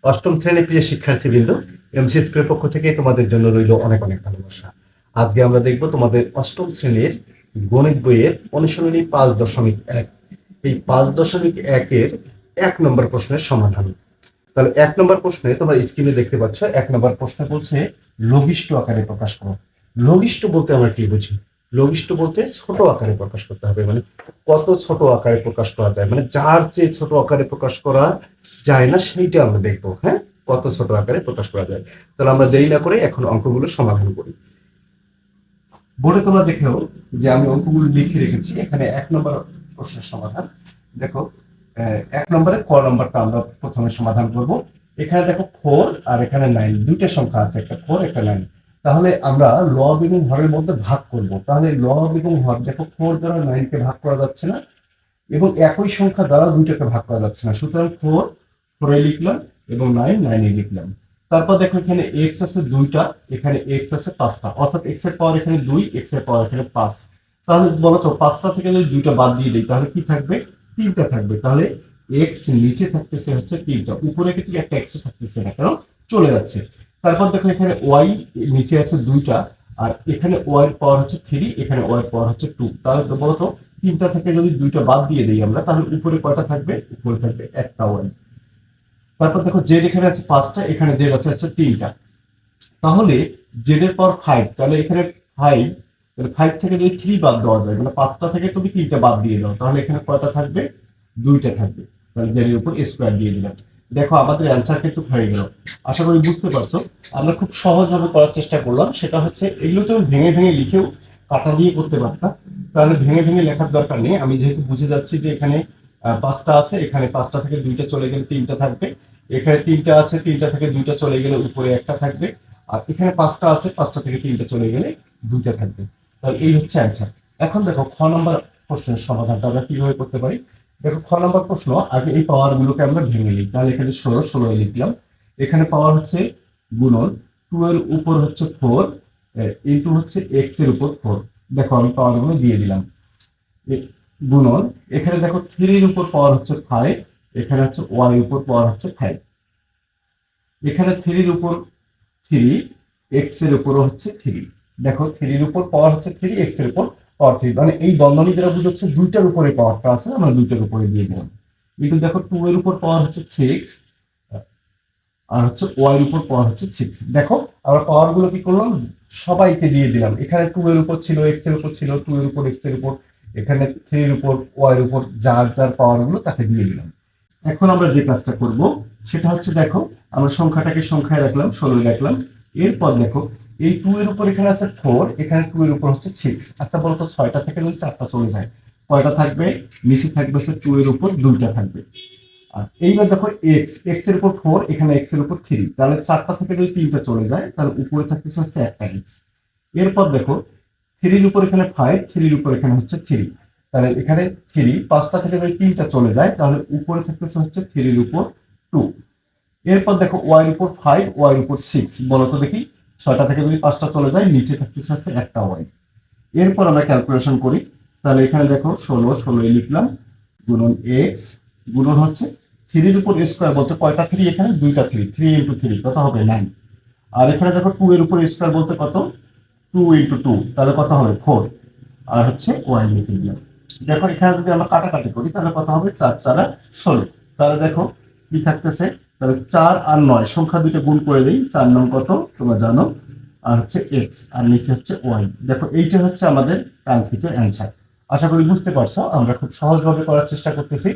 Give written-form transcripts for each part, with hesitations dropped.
অষ্টম শ্রেণীর প্রিয় শিক্ষার্থীবৃন্দ, এমসি স্কুলের পক্ষ থেকে তোমাদের জন্য রইল অনেক অনেক ভালোবাসা। আজকে আমরা দেখব তোমাদের অষ্টম শ্রেণীর গণিত বইয়ের অনুশীলনী 5.1। এই 5.1-এর 1 নম্বর প্রশ্নের সমাধান। তাহলে 1 নম্বর প্রশ্নে তোমরা স্ক্রিনে দেখতে পাচ্ছ, 1 নম্বর প্রশ্ন বলছে লঘিষ্ঠ আকারে প্রকাশ করো। লঘিষ্ঠ বলতে আমরা কি বুঝি? লঘিষ্ঠ বলতে ছোট আকারে প্রকাশ করতে হবে, মানে কত ছোট আকারে প্রকাশ করা যায়, মানে যার চেয়ে ছোট আকারে প্রকাশ করা যায় না সেইটা আমরা দেখবো। হ্যাঁ, কত ছোট আকারে প্রকাশ করা যায়। তাহলে আমরা দেরি না করে এখন অঙ্কগুলো সমাধান করি। বোর্ডে তোমরা দেখেও যে আমি অঙ্কগুলো লিখে রেখেছি। এখানে 1 নম্বর প্রশ্নের সমাধান দেখো। 1 নম্বরে ক নম্বরটা আমরা প্রথমে সমাধান করব। এখানে দেখো 4 আর এখানে 9, দুইটা সংখ্যা আছে, একটা 4 একটা 9। তাহলে আমরা লব এবং হরের মধ্যে ভাগ করব। তাহলে লব এবং হর দেখো, 4 দ্বারা 9 কে ভাগ করা যাচ্ছে না এবং একই সংখ্যা দ্বারা দুইটাকে ভাগ করা যাচ্ছে না, সুতরাং 4 4 লিখলাম এবং 9 9 লিখলাম। তারপর দেখো এখানে x আছে 2টা, এখানে x আছে 5টা, অর্থাৎ x এর পাওয়ার এখানে 2, x এর পাওয়ার এখানে 5। তাহলে বলো তো 5টা থেকে যদি 2টা বাদ দিয়ে দেই তাহলে কি থাকবে? 3টা থাকবে। তাহলে x নিচে থাকতেছে হচ্ছে 3টা, উপরে কিন্তু একটা x থাকতেছে না, কারণ চলে যাচ্ছে। তারপর দেখো এখানে y নিচে আছে 2টা, আর এখানে y এর পাওয়ার হচ্ছে 3, এখানে y এর পাওয়ার হচ্ছে 2। তাহলে তো বলো তো 3টা থেকে যদি 2টা বাদ দিয়ে দেই আমরা, তাহলে উপরে কয়টা থাকবে? উপরে থাকবে একটা y। তারপর দেখো জেড এখানে আছে 5টা, এখানে জেড আছে 3টা। তাহলে জেড এর পাওয়ার 5, তাহলে এখানে 5, তাহলে 5 থেকে যদি 3 বাদ দেওয়া যায়, মানে 5টা থেকে তুমি 3টা বাদ দিয়ে দাও, তাহলে এখানে কয়টা থাকবে? 2টা থাকবে। তাহলে জেড এর উপর স্কয়ার দিয়ে দিলাম। দেখো আমাদের অ্যান্সার কিন্তু হয়ে গেল। আশা করি বুঝতে পারছো। আমরা খুব সহজভাবে করার চেষ্টা করলাম, সেটা হচ্ছে এগুলো তুমি ভেঙে ভেঙে লিখেও কাটা দিয়ে করতে পারতা। তাহলে ভেঙে ভেঙে লেখার দরকার নেই। আমি যেহেতু বুঝে যাচ্ছি যে এখানে 5টা আছে, এখানে 5টা থেকে 2টা চলে গেলে 3টা থাকবে, এখানে 3টা আছে, 3টা থেকে 2টা চলে গেলে উপরে একটা থাকবে, আর এখানে 5টা আছে, 5টা থেকে 3টা চলে গেলে 2টা থাকবে। তাহলে এই হচ্ছে অ্যান্সার। এখন দেখো খ নম্বর প্রশ্নের সমাধানটা আমরা কিভাবে করতে পারি। দেখো খ নম্বর প্রশ্ন, আগে এই পাওয়ার গুলোকে আমরা ভেঙে নিই। তাহলে এখানে 16 লিখলাম। এখানে পাওয়ার হচ্ছে গুণন 2 এর উপর হচ্ছে 4 ইন্টু হচ্ছে x এর উপর 4। দেখো আমি পাওয়ার গুলো দিয়ে দিলাম। গুণন এখানে দেখো 3 এর উপর পাওয়ার হচ্ছে 5, এখানে হচ্ছে y এর উপর পাওয়ার হচ্ছে 5। এখানে 3 এর উপর 3, x এর উপর হচ্ছে 3। দেখো 3 এর উপর পাওয়ার হচ্ছে 3, x এর উপর পাওয়ার 3, মানে এই বন্ধনী দ্বারা বুঝাচ্ছে দুইটার উপরে পাওয়ারটা আছে, আমরা দুইটার উপরে দিয়ে দিলাম। কিন্তু দেখো 2 এর উপর পাওয়ার হচ্ছে 6 আর হচ্ছে y এর উপর পাওয়ার হচ্ছে 6। দেখো আমরা পাওয়ার গুলো কি করলাম? সবাইকে দিয়ে দিলাম। এখানে 2 এর উপর ছিল, x এর উপর ছিল, 2 এর উপর x এর উপর, এখানে 3 এর উপর y এর উপর, যার যার পাওয়ার গুলো তাকে দিয়ে দিলাম। এখন আমরা যে কাজটা করব সেটা হচ্ছে, দেখো আমরা সংখ্যাটাকে সংখ্যায় রাখলাম, 16 রাখলাম। এরপর দেখো এই 2 এর উপর এখানে আছে 4, এখানে 2 এর উপর হচ্ছে 6। আচ্ছা বলতো 6টা থেকে যদি 4টা চলে যায় কয়টা থাকবে? নিচে থাকবে হচ্ছে 2 এর উপর 2টা থাকবে। আর এইবার দেখো x এর উপর 4, এখানে x এর উপর 3, তাহলে 4টা থেকে যদি 3টা চলে যায় তাহলে উপরে থাকতেছে হচ্ছে একটা x। এরপর দেখো 3 এর উপর এখানে 5, 3 এর উপর এখানে হচ্ছে 3, তাহলে এখানে 3, 5টা থেকে যদি 3টা চলে যায় তাহলে উপরে থাকতেছে হচ্ছে 3 এর উপর 2। এরপর দেখো y এর উপর 5, y এর উপর 6, বলো তো দেখি 6টা থেকে যদি 5টা চলে যায় নিচে থাকতেছে হচ্ছে একটা y। এরপর আমরা ক্যালকুলেশন করি। তাহলে এখানে দেখো 16 লিখলাম, গুণন x, গুণন হচ্ছে 3 এর উপর স্কয়ার, বলতে কয়টা 3? এখানে দুইটা 3, 3 ইন্টু 3 কত হবে? 9। আর এখানে দেখো 2 এর উপর স্কয়ার বলতে কত? 2 ইন্টু 2, তাহলে কত হবে? 4। আর হচ্ছে y লিখে দিলাম। দেখো এখানে যদি আমরা কাটাকাটি করি তাহলে কত হবে? 4 4 16। তাহলে দেখো কি থাকতেছে, তাহলে 4 আর 9 সংখ্যা দুইটা গুণ করে দেই, 4 9 কত তোমরা জানো, আর হচ্ছে x, আর নিচে হচ্ছে y। দেখো এইটা হচ্ছে আমাদের কাঙ্ক্ষিত অ্যান্সার। আশা করি বুঝতে পারছো। আমরা খুব সহজভাবে করার চেষ্টা করতেছি।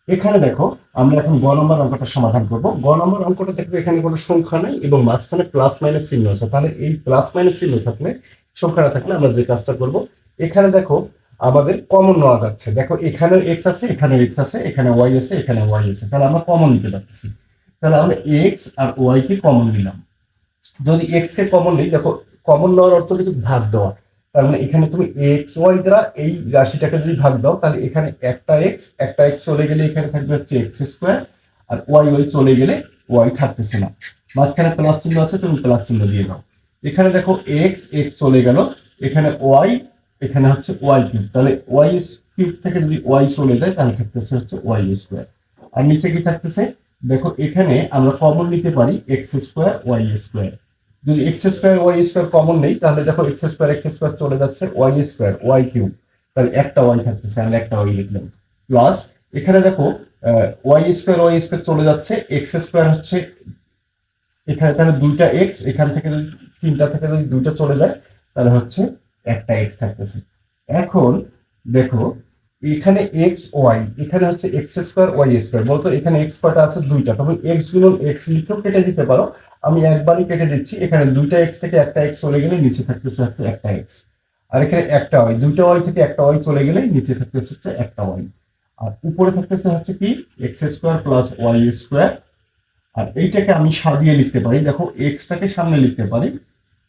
এখানে দেখো আমরা এখন গ নম্বর অঙ্কটা সমাধান করব। গ নম্বর অঙ্কটা দেখবে এখানে কোনো সংখ্যা নাই এবং মাঝখানে প্লাস মাইনাস চিহ্ন আছে। তাহলে এই প্লাস মাইনাস চিহ্ন থাকলে, সংখ্যাটা থাকলে আমরা যে কাজটা করব, এখানে দেখো আমাদের কমন নেওয়া যাচ্ছে। দেখো এখানে এক্স আছে, এখানে এক্স আছে, এখানে ওয়াই আছে, এখানে ওয়াই আছে, তাহলে আমরা কমন নিতে পারতেছি। তাহলে আমরা এক্স আর ওয়াই কে কমন নিলাম। যদি এক্স কে কমন নিই, দেখো কমন নেওয়ার অর্থ কিন্তু ভাগ দেওয়া। তার মানে এখানে তুমি এক্স ওয়াই দ্বারা এই রাশিটাকে যদি ভাগ দাও তাহলে এখানে একটা এক্স চলে গেলে এখানে থাকবে হচ্ছে এক্স স্কোয়ার, আর ওয়াই ওয়াই চলে গেলে ওয়াই থাকতেছে না। মাঝখানে প্লাস চিহ্ন আছে, তুমি প্লাস চিহ্ন দিয়ে দাও। এখানে দেখো এক্স এক্স চলে গেল, এখানে ওয়াই, এখানে হচ্ছে ওয়াই কিউব, তাহলে ওয়াই কিউব থেকে যদি ওয়াই চলে যায় তাহলে থাকতেছে হচ্ছে ওয়াই স্কোয়ার। আর নিচে কি থাকতেছে? দেখো এখানে আমরা কমন নিতে পারি এক্স স্কোয়ার ওয়াই স্কোয়ার। যদি x square y square common নেই তাহলে দেখো এক্স স্কোয়ার চলে যাচ্ছে, ওয়াই স্কোয়ার ওয়াই কিউব, তাহলে একটা ওয়াই থাকতেছে, আমরা একটা ওয়াই লিখলাম। প্লাস এখানে দেখো ওয়াই স্কোয়ার চলে যাচ্ছে, এক্স স্কোয়ার হচ্ছে এখানে, তাহলে দুইটা এক্স, এখান থেকে যদি তিনটা থেকে যদি দুইটা চলে যায় তাহলে হচ্ছে একটা এক্স থাকতেছে। এখন দেখো এখানে এক্স ওয়াই, এখানে হচ্ছে এক্স স্কোয়ার ওয়াই স্কোয়ার, বলতো এখানে এক্স কয়টা আছে দুইটা, তখন এক্স গুণন এক্স লিখেও কেটে দিতে পারো, আমি একবারই কেটে দিচ্ছি। এখানে দুইটা এক্স থেকে একটা এক্স চলে গেলে নিচে থাকতেছে হচ্ছে একটা এক্স, আর এখানে একটা ওয়াই, দুইটা ওয়াই থেকে একটা ওয়াই চলে গেলে নিচে থাকতেছে হচ্ছে একটা ওয়াই, আর উপরে থাকতেছে হচ্ছে কি x square plus y square. আর এইটাকে আমি সাজিয়ে লিখতে পারি, দেখো এক্সটাকে সামনে লিখতে পারি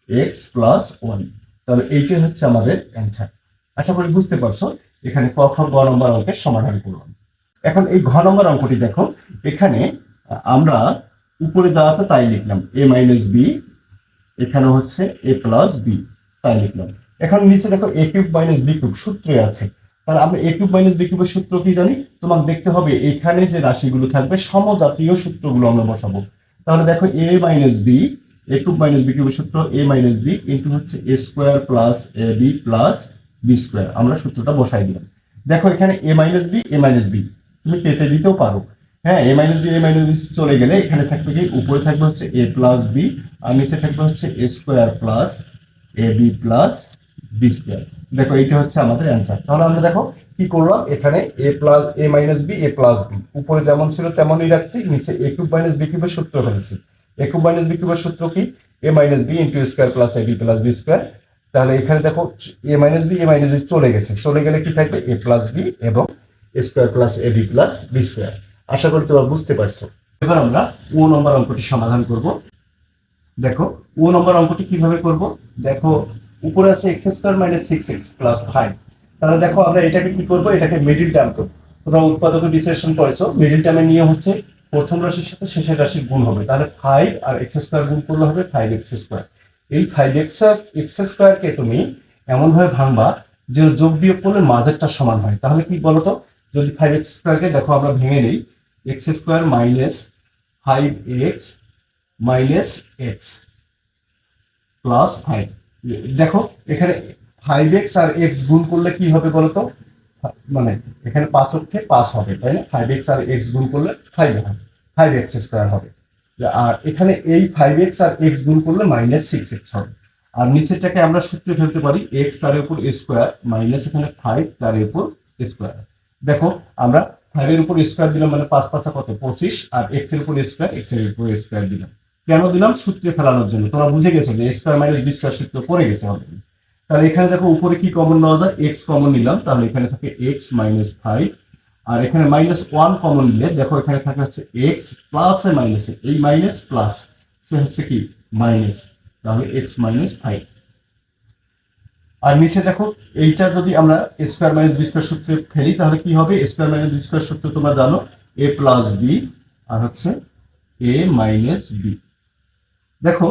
এক্স প্লাস ওয়ান, তাহলে এইটাই হচ্ছে আমাদের অ্যান্সার। আশা করি বুঝতে পারছো। এখানে ক খ গ নম্বর অঙ্কের সমাধান করলাম। এখন এই ঘ নম্বর অঙ্কটি দেখো, এখানে আমরা উপরে যা আছে তাই লিখলাম, এ মাইনাস বি, এখানে হচ্ছে এ প্লাস বি, তাই লিখলাম। এখন নিচে দেখো এ কিউব মাইনাস বি কিউব সূত্রে আছে, তাহলে আমরা এ কিউব মাইনাস বি কিউবের সূত্র কি জানি, তোমাকে দেখতে হবে এখানে যে রাশিগুলো থাকবে সমজাতীয় সূত্রগুলো আমরা বসাবো। তাহলে দেখো a minus b, A cube minus B কিউবের সূত্র এ মাইনাস বি ইন্টু হচ্ছে এ square plus a b plus b square, আমরা সূত্রটা বসাই দিলাম। দেখো এখানে এ minus b, a minus B তুমি কেটে দিতেও পারো, হ্যাঁ, এ minus b, a minus b চলে গেলে এখানে থাকবে কি, উপরে থাকবে হচ্ছে এ প্লাস বি, আর নিচে থাকবে হচ্ছে এ square plus a b plus b square. দেখো এইটা হচ্ছে আমাদের অ্যান্সার। তাহলে আমরা দেখো কি করলাম, এখানে এ প্লাস এ মাইনাস বি, এ প্লাস বি উপরে যেমন ছিল তেমনই রাখছি, নিচে এ কিউব মাইনাস বি কিউবের সূত্র ফেলেছি। এ কিউব মাইনাস বি কিউবের সূত্র কি, a minus b into square plus a b plus b square. তাহলে এখানে দেখো a minus b, a minus b চলে গেছে, চলে গেলে কি থাকবে এ প্লাস বি এবং square plus a b plus b square. আশা করি তোমরা বুঝতে পারছো। এবার আমরা ও নম্বর অঙ্কটি সমাধান করব। দেখো ও নম্বর অঙ্কটি কিভাবে করব, দেখো উপরে আছে x square minus six x plus five, তাহলে দেখো আমরা এটাকে কি করব, এটাকে মিডিল টার্ম করবো। তোমরা উৎপাদক বিশ্লেষণ করেছো, মিডিল টার্মের নিয়ম হচ্ছে প্রথম রাশির সাথে শেষের রাশির গুণ হবে, তাহলে ফাইভ আর এক্স স্কোয়ার গুণ করলে হবে ফাইভ এক্স স্কোয়ার। এই ফাইভ এক্স স্কোয়ারকে তুমি এমন ভাবে ভাঙবা যে যোগ বিয়োগ করলে মাঝেরটা সমান হয়। তাহলে কি বলতো, যদি ফাইভ এক্স স্কোয়ারকে দেখো আমরা ভেঙে নিই, x square minus five x minus x plus five. দেখো এখানে ফাইভ এক্স আর এক্স গুণ করলে কি হবে বলতো, মানে এখানে পাঁচ অক্ষে পাঁচ হবে, তাই না, ফাইভ এক্স আর এক্স গুণ করলে ফাইভ হবে, ফাইভ এক্স স্কোয়ার হবে। আর এখানে এই ফাইভ এক্স আর এক্স গুণ করলে মাইনাস সিক্স এক্স হবে। আর নিচেরটাকে আমরা সূত্রে ফেলতে পারি এক্স তার উপর স্কোয়ার মাইনাস এখানে ফাইভ তার উপর স্কোয়ার। দেখো আমরা ফাইভের উপর স্কোয়ার দিলাম মানে পাঁচ পাঁচা কত পঁচিশ, আর এক্স এর উপর স্কোয়ার, এক্স এর উপর স্কোয়ার দিলাম। কেন দিলাম, সূত্রে ফেলানোর জন্য। তোমরা বুঝে গেছো যে স্কোয়ার মাইনাস বি স্কোয়ার সূত্র পড়ে গেছে অলরেডি। তাহলে এখানে দেখো উপরে কি কমন নেওয়া যায়, এক্স কমন নিলাম, তাহলে এখানে থাকে এক্স মাইনাস ফাইভ, আর এখানে মাইনাস ওয়ান কমন নিলে দেখো এখানে থাকে হচ্ছে এক্স প্লাস এ মাইনাস, এই মাইনাস প্লাস সে হচ্ছে কি মাইনাস, তাহলে এক্স মাইনাস ফাইভ। আর নিচে দেখো এইটা যদি আমরা স্কোয়ার মাইনাস বি স্কোয়ার সূত্রে ফেলি তাহলে কি হবে, স্কোয়ার মাইনাস বি স্কোয়ার সূত্র তোমরা জানো, এ প্লাস বি আর হচ্ছে এ মাইনাস বি। দেখো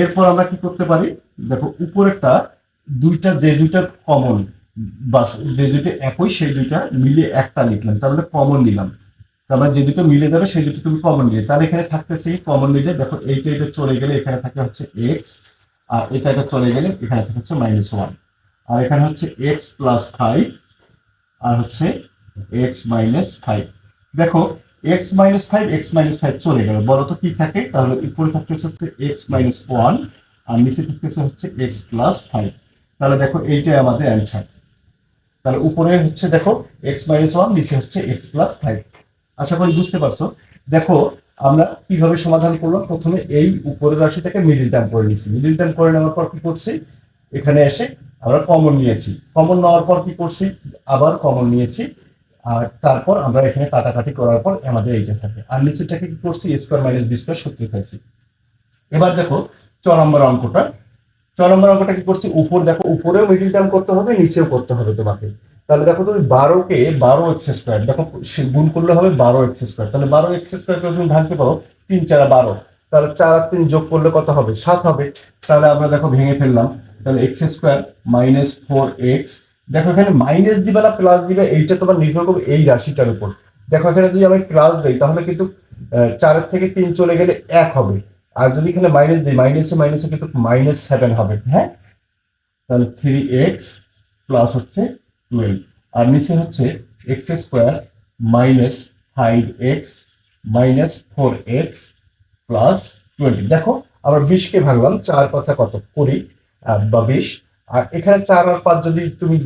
এরপর আমরা কি করতে পারি, দেখো উপরেরটা দুইটা, যে দুইটা কমন বা যে দুইটা একই সেই দুইটা মিলে একটা লিখলাম, তাহলে কমন নিলাম, তারপরে যে দুটো মিলে যাবে সেই দুটো তুমি কমন নিলে, তাহলে এখানে থাকতেছে কমন নিলে দেখো এইটা এটা চলে গেলে এখানে থাকে হচ্ছে এক্স, আর এটা এটা চলে গেলে এখানে থাকে হচ্ছে মাইনাস ওয়ান, আর এখানে হচ্ছে এক্স প্লাস ফাইভ আর হচ্ছে এক্স মাইনাস ফাইভ। দেখো x minus five, x minus five চলে গেল, বলো তো কি থাকে, তাহলে উপরে থাকতেছে হচ্ছে এক্স মাইনাস ওয়ান আর নিচে থাকতেছে হচ্ছে এক্স প্লাস ফাইভ। তাহলে দেখো এইটাই আমাদের অ্যান্সার। তাহলে উপরে হচ্ছে দেখো এক্স মাইনাস ওয়ান, নিচে হচ্ছে এক্স প্লাস ফাইভ। আশা করি বুঝতে পারছো। দেখো আমরা কিভাবে সমাধান করলাম, প্রথমে এই উপরের রাশিটাকে মিডিল টার্ম করে নিয়েছি, মিডিল টার্ম করে নেওয়ার পর কি করছি, এখানে এসে আমরা কমন নিয়েছি, কমন নেওয়ার পর কি করছি, আবার কমন নিয়েছি, আর তারপর আমরা এখানে কাটাকাটি করার পর আমাদের এইটা থাকে, আর নিচেরটাকে কি করছি স্কোয়ার মাইনাস বি স্কোয়ার সূত্রে ফেলছি। এবার দেখো চ নম্বর অঙ্কটা, ছ নম্বর অঙ্কটা কি করছি, উপর দেখো উপরেও মিডিল টার্ম করতে হবে নিচেও করতে হবে তোমাকে। তাহলে দেখো তুমি বারোকে বারো এক্স স্কোয়ার, দেখো গুণ করলে হবে বারো এক্স স্কোয়ার, তাহলে বারো এক্স স্কোয়ার তুমি ভাঙতে পারো তিন চারা বারো, তাহলে চার আর তিন যোগ করলে কত হবে, সাত হবে। তাহলে আমরা দেখো ভেঙে ফেললাম, তাহলে x square minus four x, দেখো এখানে মাইনাস দিবে না প্লাস দিবে এইটা তোমার নির্ভর করবে এই রাশিটার উপর। দেখো এখানে যদি আমি প্লাস দিই তাহলে কিন্তু 4 থেকে 3 চলে গেলে 1 হবে। আর যদি এখানে মাইনাস দিই, মাইনাসে কিন্তু -7 হবে, হ্যাঁ। তাহলে 3x প্লাস হচ্ছে 12, আর নিচে হচ্ছে x square minus 5x minus 4x plus 20। দেখো আমরা 20 কে ভাঙলাম, 4 পাঁচা কত 20 বা 20। আর এখানে 4 আর 5 যদি তুমি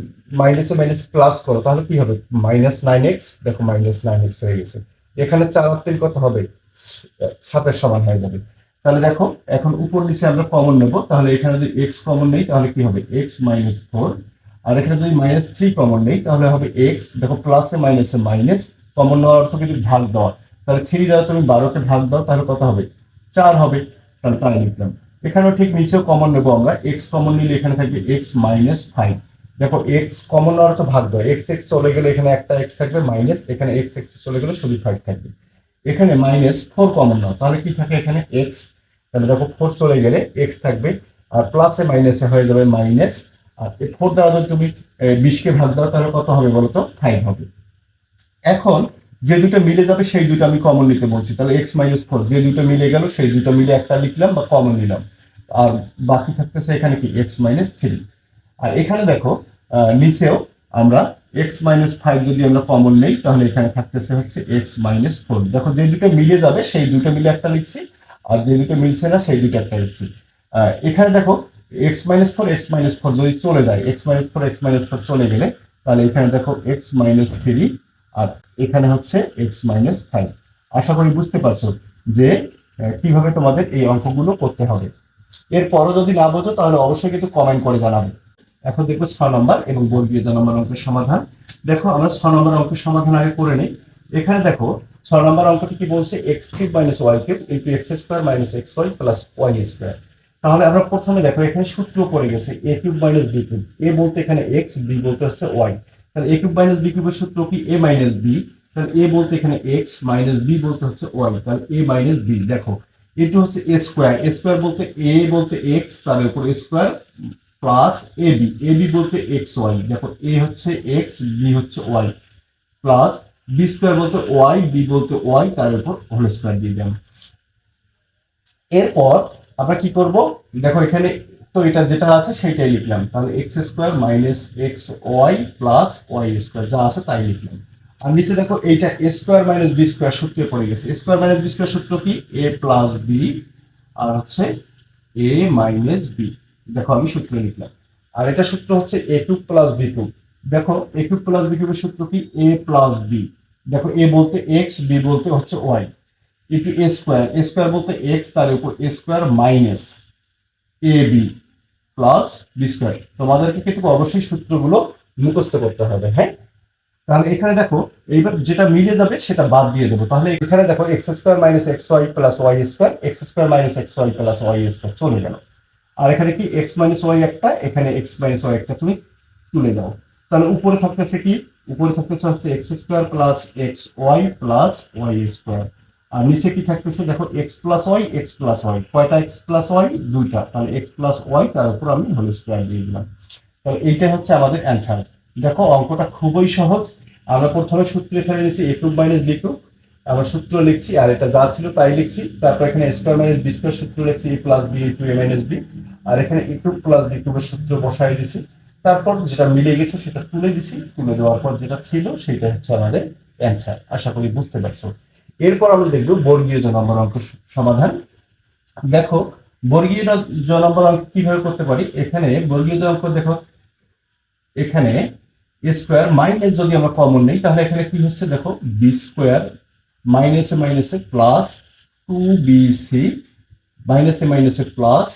মাইনাসে মাইনাস প্লাস করো তাহলে কি হবে, -9x। দেখো -9x হয়ে গেছে। এখানে 4 আর 3 কত হবে, 7 সমান হয়ে যাবে। তাহলে দেখো এখন উপর নিচে আমরা কমন নেব, তাহলে এখানে যদি x কমন নেই তাহলে কি হবে x - 4, আর এখানে যদি -3 কমন নেই তাহলে হবে x। দেখো প্লাসে মাইনাসে মাইনাস, কমন নেওয়ার অর্থ কিন্তু ভাগ দেওয়া। তাহলে 3 দ্বারা তুমি 12কে ভাগ দাও তাহলে কত হবে, 4 হবে। তাহলে তাই লিখলাম। এখানেও ঠিক নিচেও কমন নেব আমরা, x কমন নিলে এখানে থাকবে x - 5। দেখো x কমন নেওয়ার অর্থ ভাগ দাও, x চলে গেলে এখানে একটা x থাকবে মাইনাস, এখানে x চলে গেলে শুধু 5 থাকবে। এখানে -4 কমন নাও তাহলে কি থাকে এখানে x। তাহলে দেখো 4 চলে গেলে x থাকবে, আর প্লাসে মাইনাসে হয়ে যাবে মাইনাস। আর এই 4 দ্বারা যদি তুমি 20 কে ভাগ দাও তাহলে কত হবে বলতো, 5 হবে। এখন যে দুটো মিলে যাবে সেই দুটো আমি কমন নিতে বলছি, তাহলে x - 4 যে দুটো মিলে গেল সেই দুটো মিলে একটা লিখলাম বা কমন নিলাম, আর বাকি থাকতেছে এখানে কি x - 3। আর এখানে দেখো নিচেও আমরা x - 5 যদি আমরা কমন নেই তাহলে এখানে থাকতেছে হচ্ছে x - 4। দেখো যে দুটো মিলে যাবে সেই দুটো মিলে একটা লিখছি, আর যে দুটো মিলছে না সেই দুটো একটা লিখছি। এখানে দেখো x - 4 যদি চলে যায়, x - 4 চলে গেলে তাহলে এখানে দেখো x - 3, আর এখানে হচ্ছে x - 5। আশা করি বুঝতে পারছো যে কিভাবে তোমাদের এই অঙ্কগুলো করতে হবে। এরপরও যদি না বোঝো তাহলে অবশ্যই কিন্তু কমেন্ট করে জানাবে। এখন দেখবো 6 নম্বর এবং বর্গীয় জ নম্বর অঙ্কের সমাধান। দেখো আমরা 6 নম্বর অঙ্কের সমাধান আগে করে নিই। এখানে দেখো 6 নম্বর অঙ্কটি কি বলছে, x³ - y³ * x² - xy + y²। তাহলে আমরা প্রথমে দেখো এখানে সূত্র পড়ে গেছে a³ - b³। a বলতে এখানে x, b বলতে হচ্ছে y। তাহলে a³ - b³ এর সূত্র কি a - b। তাহলে a বলতে এখানে x মাইনাস b বলতে হচ্ছে y, তাহলে a - b। দেখো এটা হচ্ছে a স্কয়ার, a স্কয়ার বলতে a বলতে x তার উপর স্কয়ার প্লাস ab বলতে এক্স ওয়াই। দেখো a হচ্ছে x, b হচ্ছে y, প্লাস b স্কয়ার বলতে y, b বলতে y তার উপর হোল স্কয়ার দিয়ে দিলাম। এরপর আমরা কি করব, দেখো এখানে তো এটা যেটা আছে সেটাই লিখলাম, তাহলে x square minus x y plus y square যা আছে তাই লিখলাম। আর নিচে দেখো এইটা a square minus b square সূত্রে পড়ে গেছে। a square minus b square সূত্র কি, a প্লাস b আর হচ্ছে a মাইনাস b। দেখো আমি সূত্র লিখলাম। আর এটা সূত্র হচ্ছে a³ প্লাস b³। দেখো a³ প্লাস b³ এর সূত্র কি, a প্লাস b। দেখো a বলতে x, b বলতে হচ্ছে y, into a square, a square বলতে x তার উপর a square minus ab plus b square. তোমাদেরকে কিন্তু অবশ্যই সূত্রগুলো মুখস্থ করতে হবে, হ্যাঁ। তাহলে এখানে দেখো এইবার যেটা মিলে যাবে সেটা বাদ দিয়ে দেবো। তাহলে এখানে দেখো x² minus xy plus y square, x² minus xy plus y square চলে গেল। আর এখানে কি x মাইনাস y একটা, এখানে x মাইনাস y একটা তুমি তুলে দাও। তাহলে উপরে থাকতেছে কি, উপরে থাকতেছে হচ্ছে x² plus xy plus y square. আর নিচে কি থাকতেছে দেখো x প্লাস y, কয়টা x প্লাস y, দুইটা। তাহলে x প্লাস y তার উপর আমি হোল স্কয়ার দিয়ে দিলাম। তাহলে এইটা হচ্ছে আমাদের অ্যান্সার। দেখো অঙ্কটা খুবই সহজ। আমরা প্রথমে সূত্রে ফেলে নিয়েছি a³ মাইনাস b³, আমরা সূত্র লিখছি আর এটা যা ছিল তাই লিখছি। তারপর এখানে a² মাইনাস b² সূত্র লিখছি a plus b into a minus b, আর এখানে a³ প্লাস b³ এর সূত্র বসাই দিছি। তারপর যেটা মিলে গেছে সেটা তুলে দিছি, তুলে দেওয়ার পর যেটা ছিল সেটা হচ্ছে আমাদের অ্যান্সার। আশা করি বুঝতে পারছো। এরপর আমরা দেখব বর্গীয় জ নম্বর অঙ্ক সমাধান। দেখো বর্গীয় জ নম্বর অঙ্ক কিভাবে করতে পারি। এখানে বর্গীয় জ অঙ্ক দেখো এখানে স্কয়ার মাইনাস যদি আমরা কমন নেই তাহলে এখানে কি হচ্ছে দেখো বি স্কয়ার মাইনাসে মাইনাসে প্লাস 2bc মাইনাসে মাইনাসে প্লাস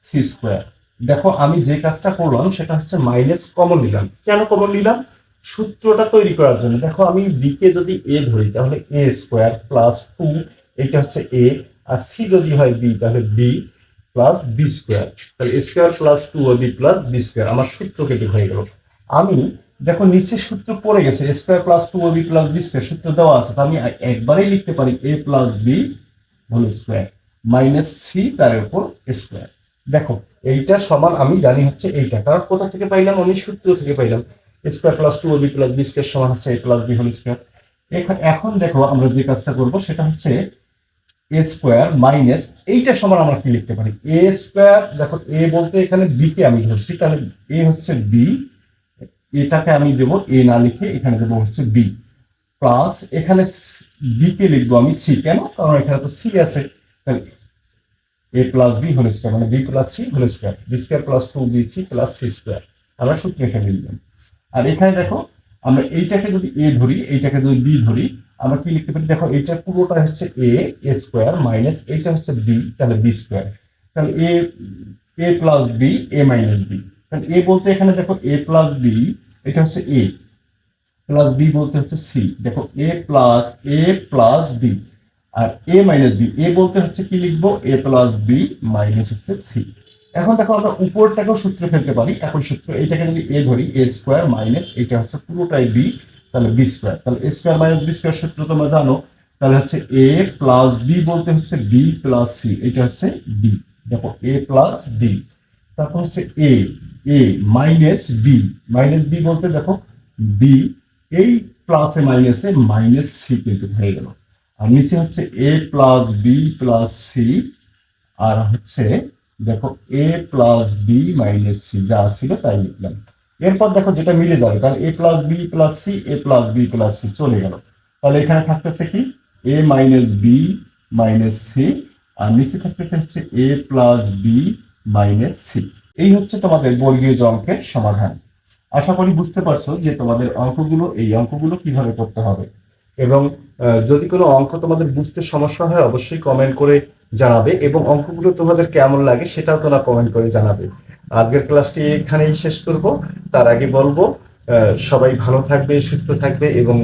সি স্কয়ার। দেখো আমি যে কাজটা করলাম সেটা হচ্ছে মাইনাস কমন নিলাম। কেন কমন নিলাম, সূত্রটা তৈরি করার জন্য। দেখো আমি বি কে যদি এ ধরি তাহলে এ স্কয়ার প্লাস 2, এটা হচ্ছে এ, আর সি যদি হয় বি তাহলে বি প্লাস বি স্কয়ার। তাহলে square plus 2ab plus B square আমার সূত্র কেটে হয়ে গেল। আমি দেখো নিচে সূত্র পড়ে গেছে square plus 2ab plus B square সূত্র দেওয়া আছে, আমি একবারেই লিখতে পারি a plus B whole square minus C তার উপর স্কয়ার। দেখো এইটা সমান আমি জানি হচ্ছে এইটা, কারণ কোথা থেকে পাইলাম, আমি সূত্র থেকে পাইলাম। Square plus 2ab plus B square সমান হচ্ছে a plus B whole square. এখন দেখো আমরা যে কাজটা করব সেটা হচ্ছে এ স্কোয়ার মাইনাস এইটা সমান আমরা কি লিখতে পারি, এ স্কোয়ার, দেখো এ বলতে এখানে বি কে আমি ধরছি, তাহলে এ হচ্ছে বি, এটাকে আমি দেবো এ না লিখে এখানে দেবো হচ্ছে বি, প্লাস এখানে বি কে লিখবো আমি সি, কেন, কারণ এখানে তো সি আছে, তাহলে A plus B whole square মানে B plus C whole square, B square plus two B C plus C square, আমরা সূত্র এখানে লিখলাম। আর এখানে দেখো আমরা এইটাকে যদি এ ধরি, এইটাকে যদি বি ধরি, আমরা কি লিখতে পারি, দেখো এইটা পুরোটা হচ্ছে এ স্কোয়ার মাইনাস এইটা হচ্ছে বি, তাহলে বি স্কোয়ার, তাহলে A plus B a minus B, তাহলে এ বলতে এখানে দেখো এ প্লাস বি, এটা হচ্ছে এ প্লাস বি বলতে হচ্ছে সি, দেখো এ প্লাস বি, আর এ মাইনাস বি, এ বলতে হচ্ছে কি লিখবো, এ প্লাস বি মাইনাস হচ্ছে সি। এখন দেখো আমরা উপরটাকেও সূত্র ফেলতে পারি, একই সূত্র, এইটাকে যদি এ ধরি এ স্কোয়ার মাইনাস এটা হচ্ছে পুরোটাই বি, তাহলে বি স্কোয়ার, তাহলে এ স্কোয়ার মাইনাস বি স্কোয়ার সূত্র তোমরা জানো, তাহলে হচ্ছে এ প্লাস বি বলতে হচ্ছে বি প্লাস সি, এটা হচ্ছে বি, দেখো এ প্লাস বি, তারপর হচ্ছে এ মাইনাস বি বলতে দেখো বি, এই প্লাসে মাইনাসে মাইনাস সি কিন্তু হয়ে গেল, আর নিচে হচ্ছে এ প্লাস বি প্লাস সি, আর হচ্ছে দেখো এ প্লাস বি মাইনাস সি, যা ছিল তাই লিখলাম। এরপর দেখো যেটা মিলে যাবে, তাহলে A plus B plus C, A plus B plus C চলে গেল, তাহলে এখানে থাকতেছে কি a minus B minus C, আর নিচে থাকতেছে হচ্ছে এ প্লাস বি মাইনাস সি। এই হচ্ছে তোমাদের বর্গীয় অঙ্কের সমাধান। আশা করি বুঝতে পারছো যে তোমাদের অঙ্কগুলো, এই অঙ্কগুলো কিভাবে করতে হবে, এবং যদি কোনো অঙ্ক তোমাদের বুঝতে সমস্যা হয় অবশ্যই কমেন্ট করে জানাবে, এবং অঙ্কগুলো তোমাদের কেমন লাগে সেটাও তোমরা কমেন্ট করে জানাবে। আজকের ক্লাসটি এখানেই শেষ করব, তার আগে বলবো সবাই ভালো থাকবে, সুস্থ থাকবে, এবং